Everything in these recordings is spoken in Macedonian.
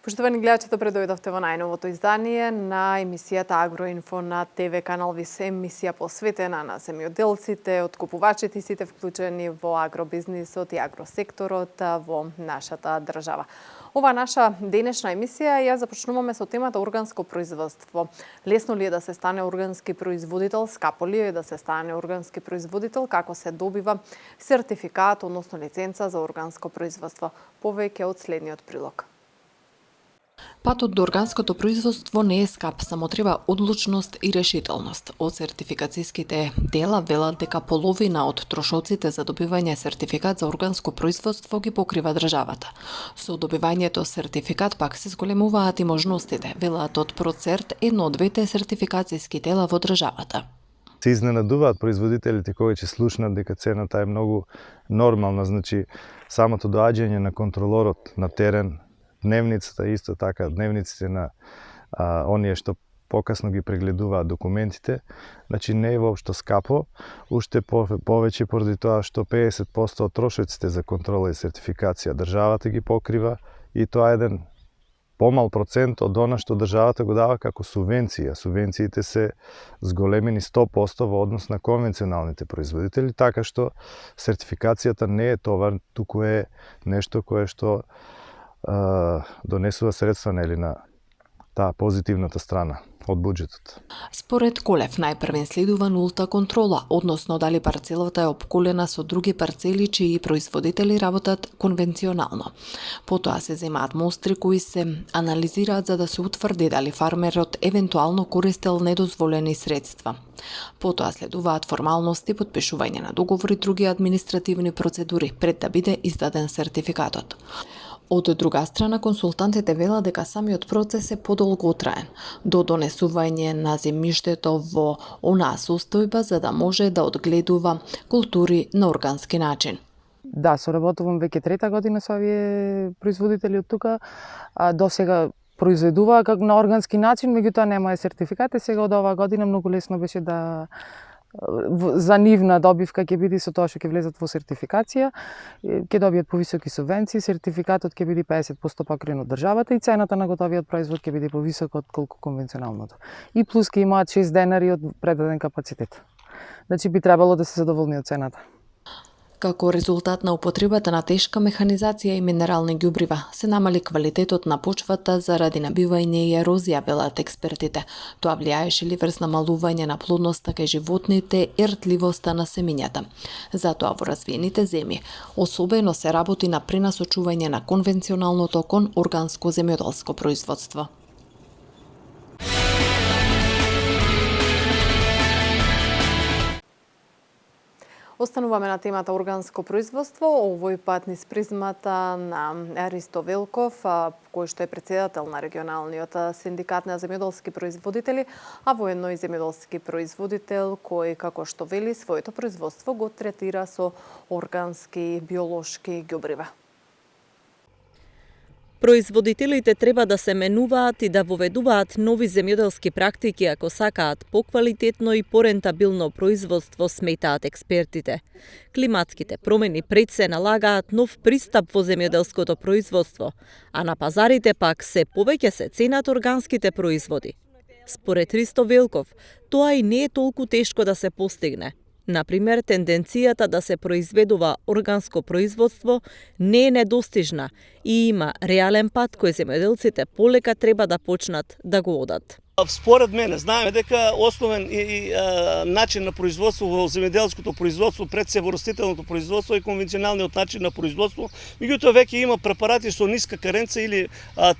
Поштовани гледачи, предојдовте во најновото издание на емисијата Агроинфо на ТВ канал ВИС, емисија посветена на земјоделците, откупувачите и сите вклучени во агробизнисот и агросекторот во нашата држава. Ова наша денешна емисија ја започнуваме со темата органско производство. Лесно ли е да се стане органски производител, скапо ли е да се стане органски производител, како се добива сертификат, односно лиценца за органско производство? Повеќе од следниот прилог. Патот до органското производство не е скап, само треба одлучност и решителност. Од сертификацијските дела велат дека половина од трошоците за добивање сертификат за органско производство ги покрива државата. Со добивањето сертификат пак се зголемуваат и можностите, велат од Процерт, едно од двете сертификацијски дела во државата. Се изненадуваат производителите кои ќе слушнат дека цената е многу нормална, значи самото доаѓање на контролорот на терен, дневницата исто така, дневниците на оние што покасно ги прегледуваат документите, значи не е воопшто скапо, уште повеќе поради тоа што 50% од трошоците за контрола и сертификација државата ги покрива и тоа е еден помал процент од она што државата го дава како субвенција. Субвенциите се зголемени 100% во однос на конвенционалните производители, така што сертификацијата не е товар, туку е нешто кое што донесува средства на таа позитивната страна од буџетот. Според Колев, најпрвен следува нулта контрола, односно дали парцелата е опколена со други парцели чии производители работат конвенционално. Потоа се земаат мостри кои се анализираат за да се утврди дали фармерот евентуално користел недозволени средства. Потоа следуваат формалности, подпишување на договори и други административни процедури пред да биде издаден сертификатот. Од друга страна, консултантите велат дека самиот процес е подолготраен, до донесување на земјиштето во онаа состојба за да може да одгледува култури на органски начин. Да, соработувам веќе трета година со овие производители од тука, до сега произведуваа како на органски начин, меѓутоа нема сертификат, сега од оваа година многу лесно беше да за нивна добивка ќе биде со тоа што ќе влезат во сертификација, ќе добијат повисоки субвенции, сертификатот ќе биде 50% покрен од државата и цената на готовиот производ ќе биде повисока од колку конвенционалното. И плюс ќе имаат 6 денари од предаден капацитет. Значи би требало да се задоволни од цената. Како резултат на употребата на тешка механизација и минерални ѓубрива, се намали квалитетот на почвата заради набивање и ерозија, велат експертите. Тоа влијаеше ли врз намалување на плодноста кај животните и ртливоста на семињата. Затоа во развиените земји особено се работи на пренасочување на конвенционалното кон органско земјоделско производство. Остануваме на темата органско производство, овој пат низ призмата на Ристо Велков, кој што е претседател на регионалниот синдикат на земјоделски производители, а воедно и земјоделски производител кој, како што вели, своето производство го третира со органски биолошки ѓубрива. Производителите треба да се менуваат и да воведуваат нови земјоделски практики ако сакаат поквалитетно и порентабилно производство, сметаат експертите. Климатските промени пред се налагаат нов пристап во земјоделското производство, а на пазарите пак се повеќе се ценат органските производи. Според Ристо Велков, тоа и не е толку тешко да се постигне. Например, тенденцијата да се произведува органско производство не е недостижна и има реален пат кој земјоделците полека треба да почнат да го одат. Според мене, знаеме дека основен начин на производство во земјоделското производство, пред се во растителното производство и конвенционалниот начин на производство, меѓутоа веќе има препарати со ниска каренца или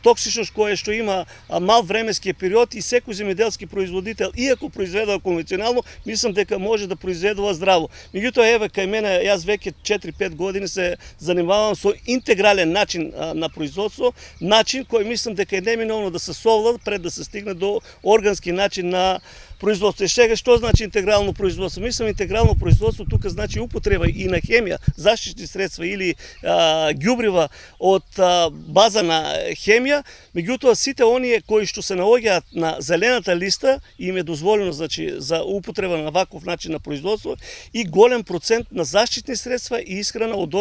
токсичност кое што има мал временски период и секој земјоделски производител, иако произведува конвенционално, мислам дека може да произведува здраво. Меѓутоа еве кај мене, јас веќе 4-5 години се занимавам со интегрален начин на производство, начин кој мислам дека е неминовно да се совлад пред да се стигне до органски начин на производство. И сега што значи интегрално производство? Мислам, интегрално производство тука значи употреба и на хемија, заштитни средства или ѓубрива од база на хемија, меѓутоа сите оние кои што се наоѓаат на зелената листа им е дозволено значи за употреба на ваков начин на производство и голем процент на заштитни средства и исхрана од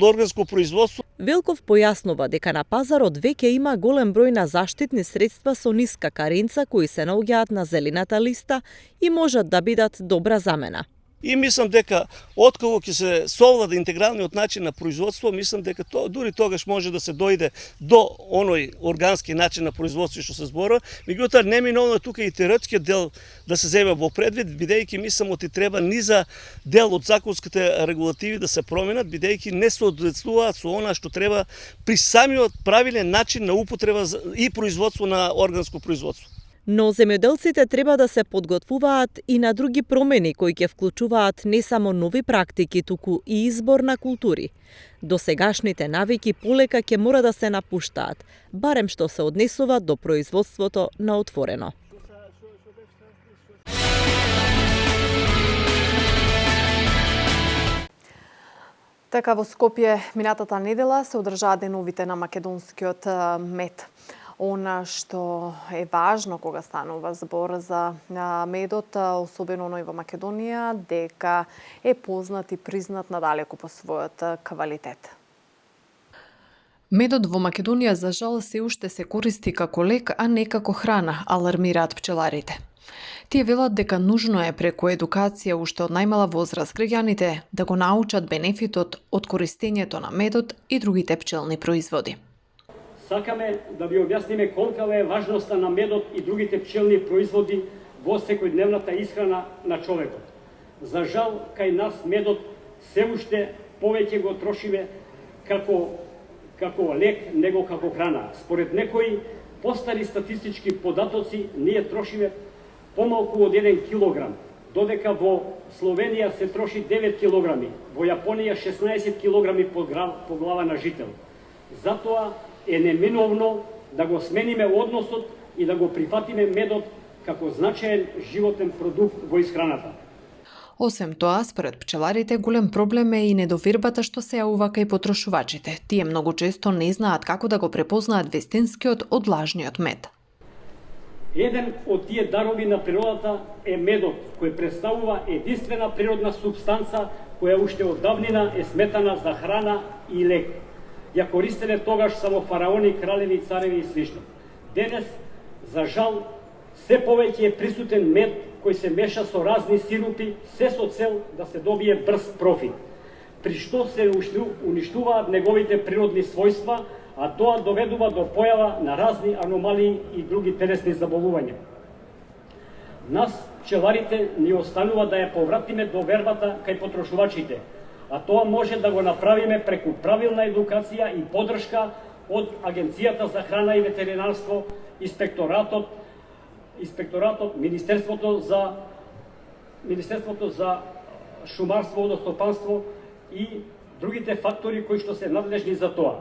органско производство. Велков појаснува дека на пазарот веќе има голем број на заштитни средства со ниска каренца кои се наоѓаат на зелената листа и можат да бидат добра замена. И мислам дека откако ќе се совлада интегралниот начин на производство, мислам дека дури тогаш може да се дојде до оној органски начин на производство што се зборува, меѓутоа неминовно тука и теоретскиот дел да се земе во предвид, бидејќи мислам оти треба низа дел од законските регулативи да се променат, бидејќи не соодветствуваат со она што треба при самиот правилен начин на употреба и производство на органско производство. Но земјоделците треба да се подготвуваат и на други промени кои ќе вклучуваат не само нови практики, туку и избор на култури. Досегашните навики полека ќе мора да се напуштаат, барем што се однесува до производството на отворено. Така во Скопје минатата недела се одржаа деновите на македонскиот мед. Она што е важно кога станува збор за медот, особено оној во Македонија, дека е познат и признат надалеку по својот квалитет. Медот во Македонија за жал се уште се користи како лек, а не како храна, алармираат пчеларите. Тие велат дека нужно е преку едукација уште од најмала возраст граѓаните да го научат бенефитот од користењето на медот и другите пчелни производи. Сакаме да ви објасниме колкава е важноста на медот и другите пчелни производи во секојдневната исхрана на човекот. За жал, кај нас медот се уште повеќе го трошиме како лек, него како храна. Според некои постари статистички податоци, ние трошиме помалку од 1 килограм, додека во Словенија се троши 9 килограми, во Јапонија 16 килограми по глава на жител. Затоа е неминовно да го смениме односот и да го прифатиме медот како значаен животен продукт во исхраната. Освен тоа, според пчеларите, голем проблем е и недовербата што се јавува кај потрошувачите. Тие многу често не знаат како да го препознаат вистинскиот од лажниот мед. Еден од тие дарови на природата е медот, кој представува единствена природна субстанца која уште од давнина е сметана за храна и лек. Ја користеле тогаш само фараони, кралеви, цареви и слично. Денес, за жал, се повеќе е присутен мед кој се меша со разни сирупи, се со цел да се добие брз профит, при што се уништуваат неговите природни својства, а тоа доведува до појава на разни аномалии и други телесни заболувања. Нас, пчеларите, ни останува да ја повратиме довербата кај потрошувачите, а тоа може да го направиме преку правилна едукација и поддршка од Агенцијата за храна и ветеринарство, инспекторатот, Министерството за шумарство, водостопанство и другите фактори кои што се надлежни за тоа.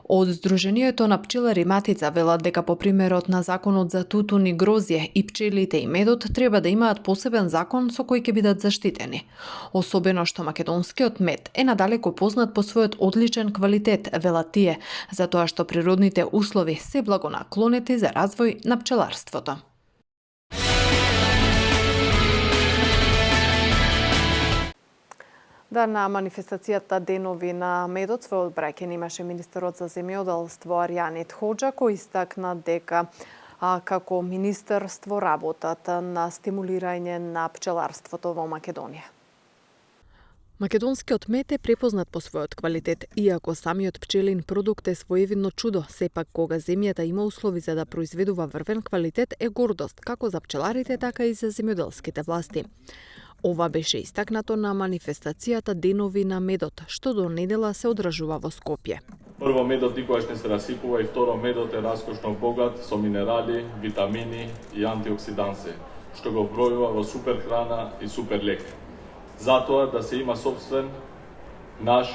Од Сдруженијето на пчелари Матица велат дека по примерот на законот за тутун и грозје и пчелите и медот треба да имаат посебен закон со кој ќе бидат заштитени. Особено што македонскиот мед е надалеку познат по својот одличен квалитет, велат тие, затоа што природните услови се благонаклонети за развој на пчеларството. Да, на манифестацијата Денови на медот својот браќен имаше министерот за земјоделство Арјанет Хоџа, кој истакна дека како министерство работат на стимулирање на пчеларството во Македонија. Македонскиот мед е препознат по својот квалитет, иако самиот пчелин продукт е своевидно чудо, сепак кога земјата има услови за да произведува врвен квалитет е гордост како за пчеларите, така и за земјоделските власти. Ова беше истакнато на манифестацијата Денови на медот, што до недела се одржува во Скопје. Прво, медот никогаш не се расипува и второ, медот е раскошно богат со минерали, витамини и антиоксиданси, што го вбројува во супер храна и супер лек. Затоа да се има собствен наш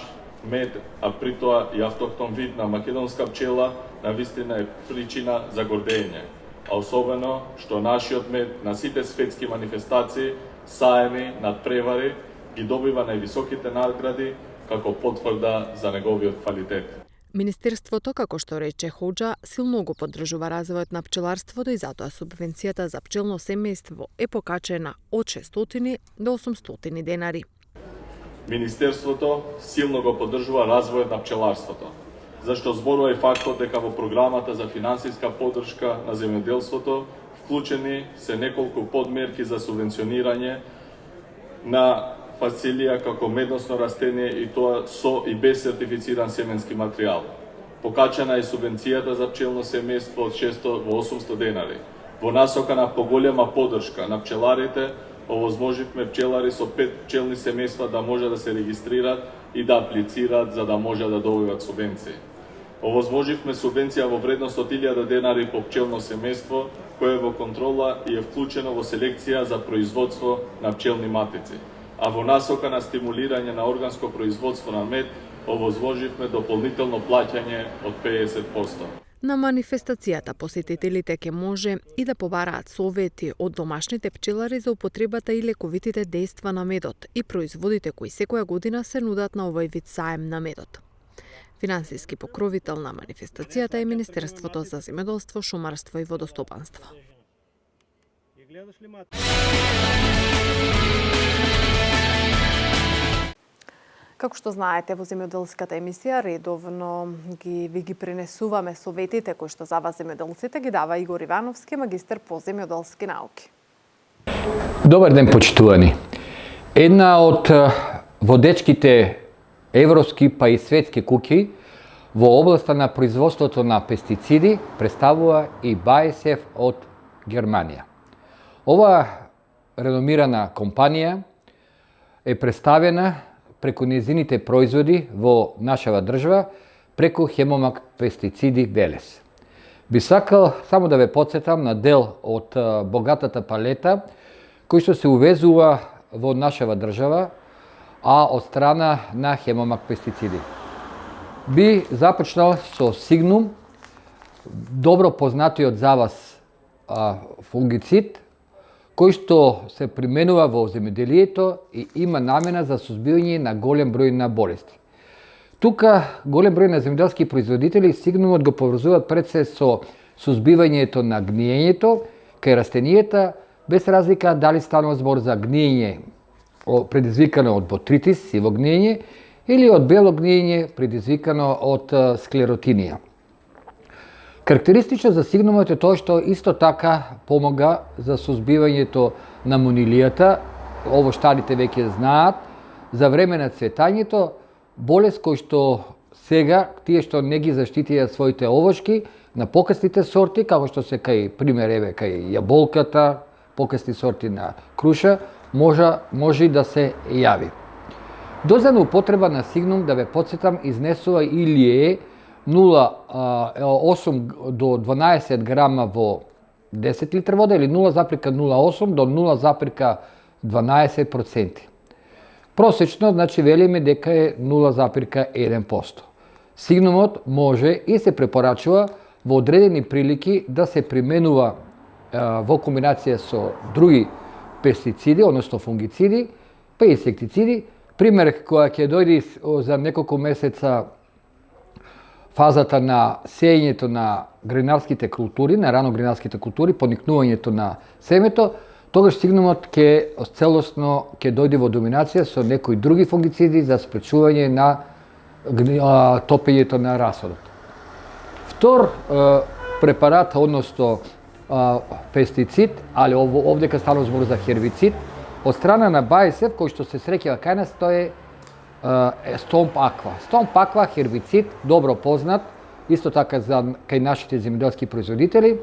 мед, а при тоа и автохтон вид на македонска пчела, навистина е причина за гордење. а особено што нашиот мед на сите светски манифестации, саеми, надпревари, ги добива највисоките награди како потврда за неговиот квалитет. Министерството, како што рече Хоџа, силно го поддржува развојот на пчеларството и затоа субвенцијата за пчелно семејство е покачена од 600 до 800 денари. Министерството силно го поддржува развојот на пчеларството, зашто зборува и фактот дека во програмата за финансиска поддршка на земјоделството вклучени се неколку подмерки за субвенционирање на фацилија како медносно растение и тоа со и без сертифициран семенски материјал. Покачена е субвенцијата за пчелно семејство од 600 во 800 денари. Во насока на поголема поддршка на пчеларите, овозможивме пчелари со 5 пчелни семејства да може да се регистрират и да аплицираат за да може да добиват субвенции. Овозможивме субвенција во вредност од 1000 денари по пчелно семејство, кое е во контрола и е вклучено во селекција за производство на пчелни матици. А во насока на стимулирање на органско производство на мед, овозможивме дополнително плаќање од 50%. На манифестацијата посетителите ќе може и да побараат совети од домашните пчелари за употребата и лековитите дејства на медот и производите кои секоја година се нудат на овој вид саем на медот. Финансиски покровител на манифестацијата е Министерството за земјоделство, шумарство и водостопанство. Како што знаете, во земјоделската емисија редовно ви ги пренесуваме советите кои што за вас земјоделците ги дава Игор Ивановски, магистар по земјоделски науки. Добар ден, почитувани. Една од водечките европски па и светски куќи во областа на производството на пестициди представува и BASF од Германија. Ова реномирана компанија е представена преку незините производи во нашава држава преку Хемомак пестициди Велес. Би сакал само да ве потсетам на дел од богатата палета кој што се увезува во нашава држава, а од страна на Хемомак пестициди. Би започнал со Сигнум, добро познатиот за вас фунгицид, кој што се применува во земјоделието и има намена за сузбивање на голем број на болести. Тука голем број на земјоделски производители Сигнумот го поврзуваат пред се со сузбивањето на гниењето кај растенијата, без разлика дали станува збор за гниење предизвикано од ботритис, сиво гниење, или од бело гниење предизвикано од склеротинија. Карактеристично за Сигнумот е тоа што исто така помага за сузбивањето на монилијата, овоштарите веќе знаат, за време на цветањето, болест кој што сега, тие што не ги заштитија своите овошки, на покасните сорти, како што се кај пример еве кај јаболката, покасни сорти на круша, може да се јави. Доза на употреба на Сигнум, да ве потсетам, изнесува или е 0,8 до 12 грама во 10 литра вода или 0,08 до 0,12%. Просечно, значи, велиме дека е 0,1%. Сигнумот може и се препорачува во одредени прилики да се применува во комбинација со други пестициди, односно фунгициди, па и инсектициди. Пример, која ќе дојде за неколку месеца фазата на сеењето на гринарските култури, на раногринарските култури, поникнувањето на семето, тогаш Сигнумот целосно ќе дојде во доминација со некои други фунгициди за спречување на топењето на расодот. Втор препарат, односно пестицид, али овдека станува збор за хербицид, од страна на BASF, кој што се среќава кај нас, тоа е Stomp Aqua. Stomp Aqua хербицид, добро познат, исто така за кај нашите земјоделски производители.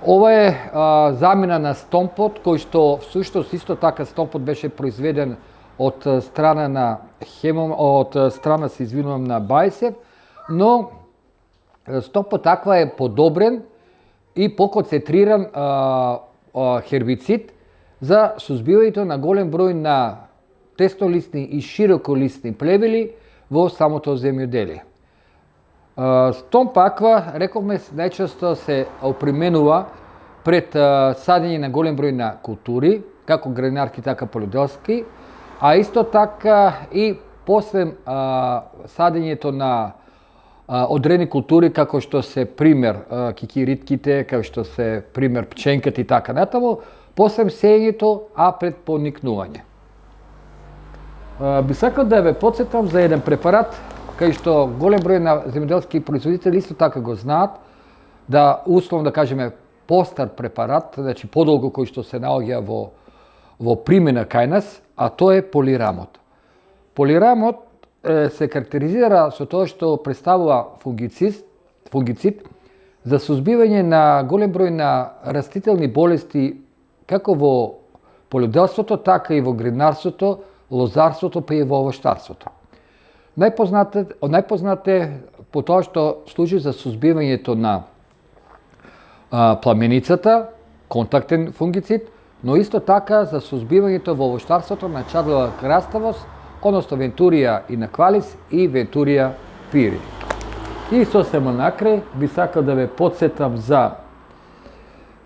Ова е замена на Стомпот, кој што всушност исто така Стомпот беше произведен од страна на на BASF, но Стомпот Aqua е подобрен и поконцентриран хербицид за сузбивањето на голем број на теснолистни и широколистни плевели во самото земјоделие. Stomp Aqua, рековме, најчесто се применува пред садење на голем број на култури, како градинарски, така полјоделски, а исто така и после садењето на одредени култури, како што се пример кикиритките, како што се пример пченката и така натаму, после сејањето, а пред поникнување. Би сакал да ве подсетам за еден препарат, кај што голем број на земјоделски производители исто така го знаат, да условно да кажеме постар препарат, значи подолго кој што се наоѓа во примена кај нас, а тоа е полирамот. Полирамот се карактеризира со тоа што представува фунгицид за сузбивање на голем број на растителни болести како во полјоделството, така и во градинарството, лозарството, па и во овощарството. Најпознат е по тоа што служи за сузбивањето на пламеницата, контактен фунгицид, но исто така за сузбивањето во овощарството на чадлива краставост, односно Вентурија инаквалис и Вентурија пири. И сосема накрај би сакал да ве подсетам за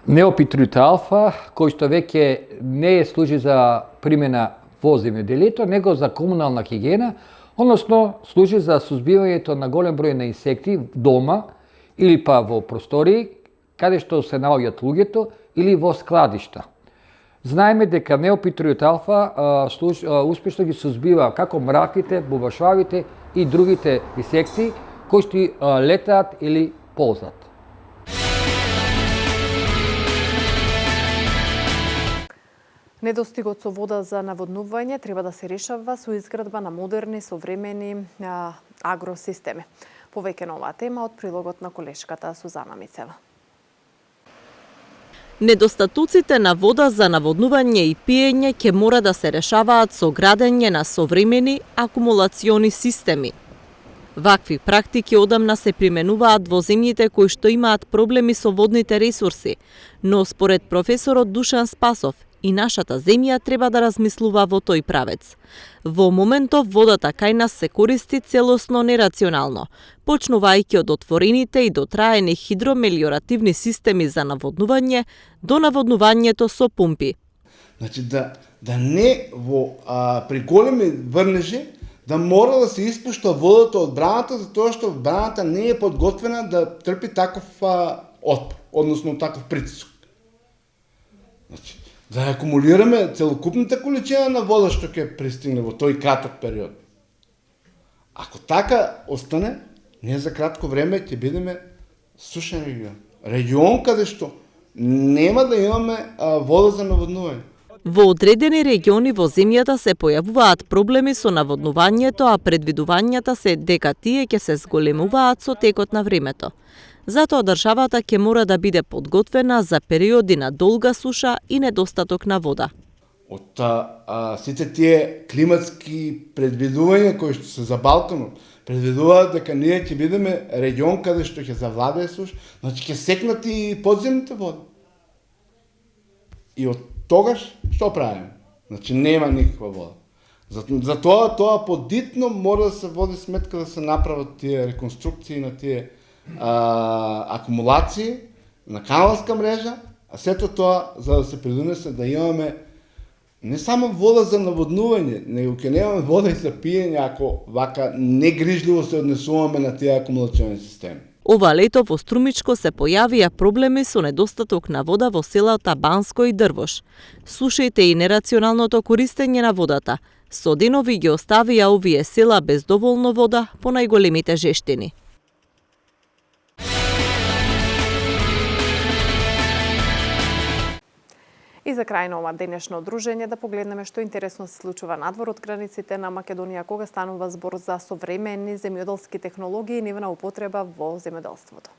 неопитриот алфа, кој што веќе не служи за примена во земјоделието, него за комунална хигиена, односно служи за сузбивањето на голем број на инсекти дома или па во простории, каде што се наоѓаат луѓето или во складишта. Знаеме дека неопитриот алфа успешно ги сузбива како мравките, бубашвавите и другите инсекти кои што летаат или ползат. Недостигот со вода за наводнување треба да се решава со изградба на модерни, современи агросистеми. Повеќе на оваа тема од прилогот на колешката Сузана Мицева. Недостатоците на вода за наводнување и пиење ќе мора да се решаваат со градење на современи акумулациони системи. Вакви практики одамна се применуваат во земјите кои што имаат проблеми со водните ресурси, но според професорот Душан Спасов, и нашата земја треба да размислува во тој правец. Во моментов водата кај нас се користи целосно нерационално, почнувајќи од отворените и дотраени хидромелиоративни системи за наводнување до наводнувањето со пумпи. Значи да не при големи врнежи да мора да се испушта водата од браната, затоа што браната не е подготвена да трпи таков отпор, односно таков притисок. Значи, да акумулираме целокупната количина на вода што ќе пристигне во тој краток период. Ако така остане, ние за кратко време ќе бидеме сушен регион. Регион каде што нема да имаме вода за наводнување. Во одредени региони во земјата се појавуваат проблеми со наводнувањето, а предвидувањата се дека тие ќе се зголемуваат со текот на времето. Затоа државата ќе мора да биде подготвена за периоди на долга суша и недостаток на вода. Од сите тие климатски предвидувања кои што се за Балканот, предвидуваат дека ние ќе бидеме регион каде што ќе завладее суша, значи ќе секнат и подземните води. И од тогаш што правиме? Значи нема никаква вода. Затоа тоа подитно мора да се води сметка да се направат тие реконструкции на тие акумулации на каналска мрежа, а сето тоа за да се придонесе да имаме не само вода за наводнување, него ќе немаме вода и за пиење ако вака негрижливо се однесуваме на тие акумулациони системи. Ова лето во Струмичко се појавија проблеми со недостаток на вода во селата Банско и Дрвош. Сушите и нерационалното користење на водата со денови ги оставија овие села без доволно вода по најголемите жештини. И за крај на ова денешно дружење да погледнеме што интересно се случува надвор од границите на Македонија кога станува збор за современи земјоделски технологии и нивна употреба во земјоделството.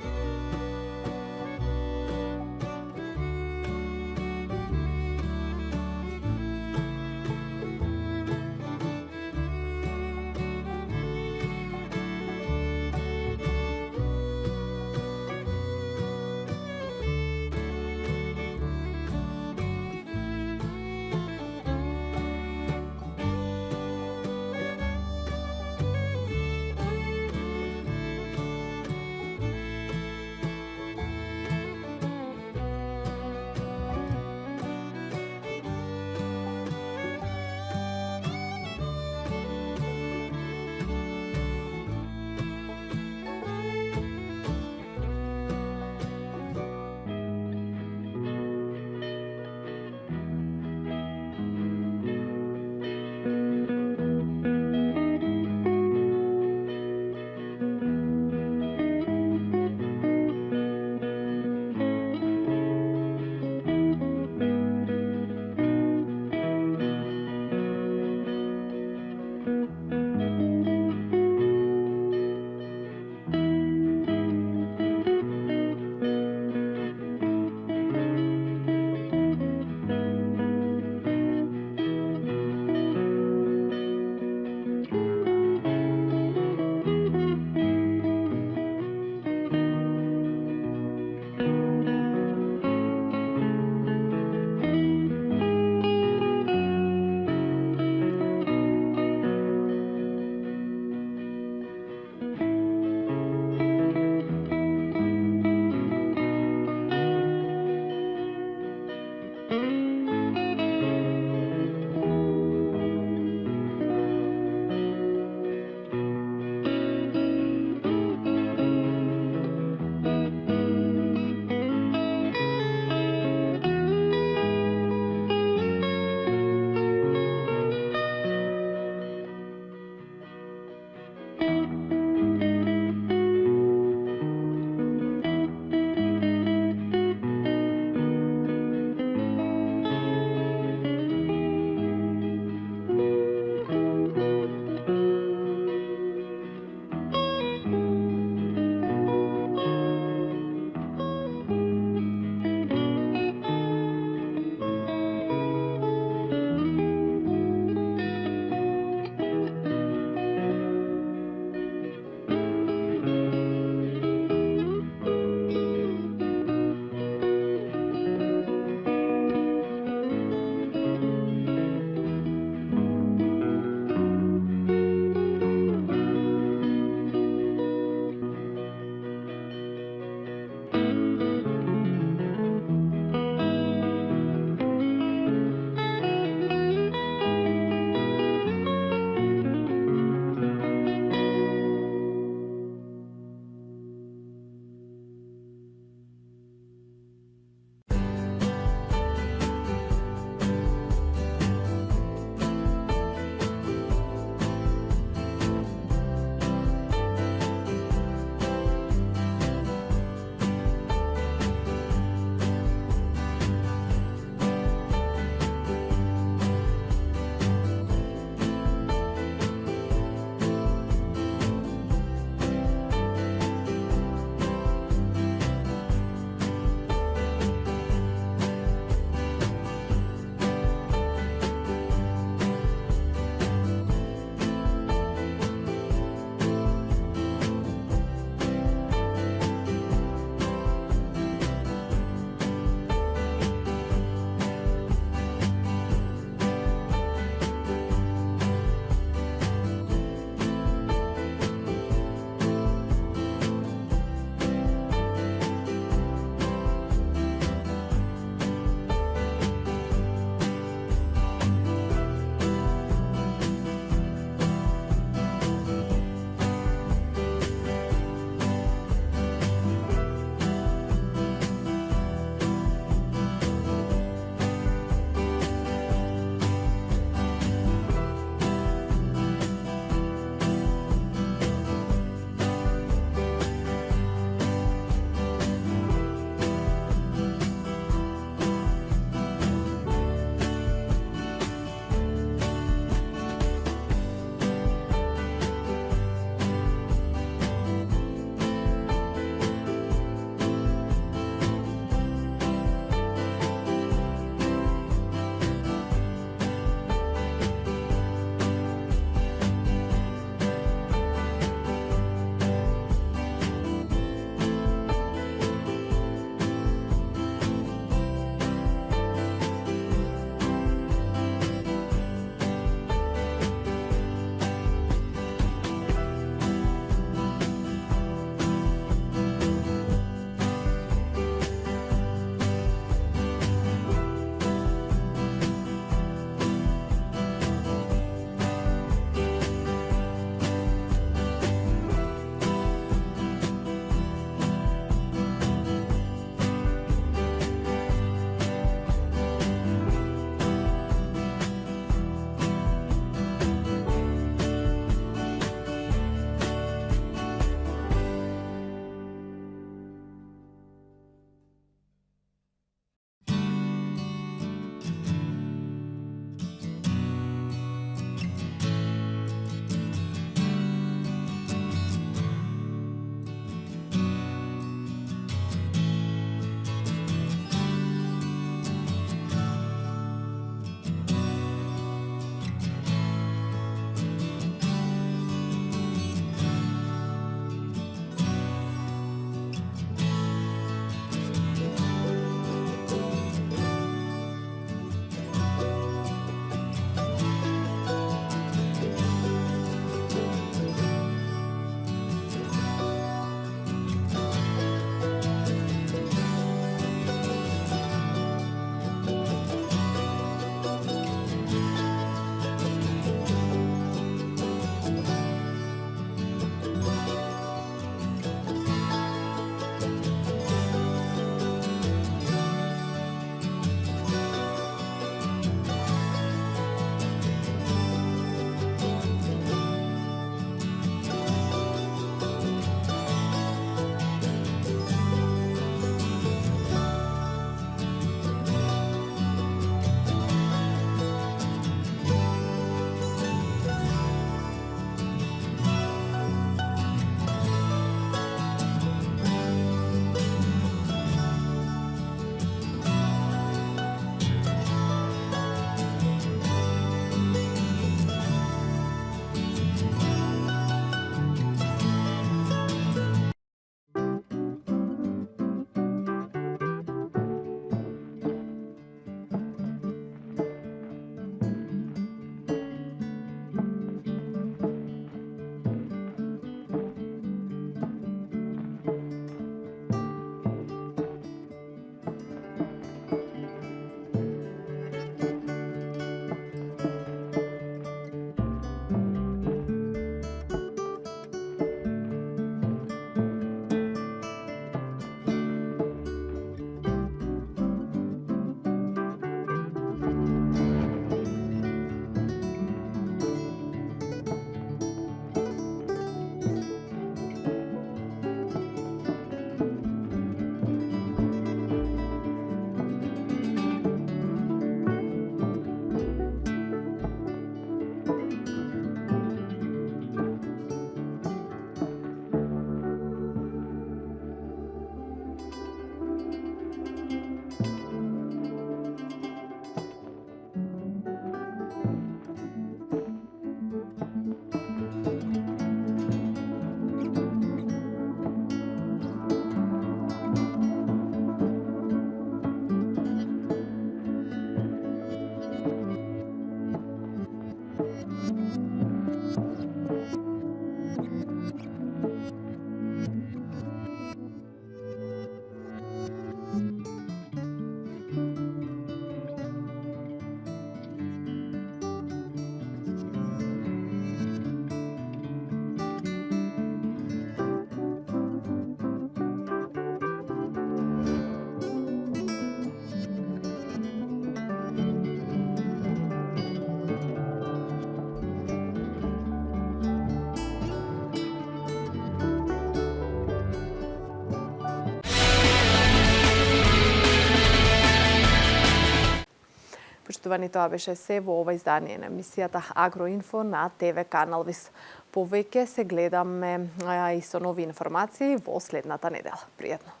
Почитувани, тоа беше се во ова издание на емисијата Агроинфо на ТВ Канал Вис. Повеќе се гледаме и со нови информации во следната недела. Пријатно!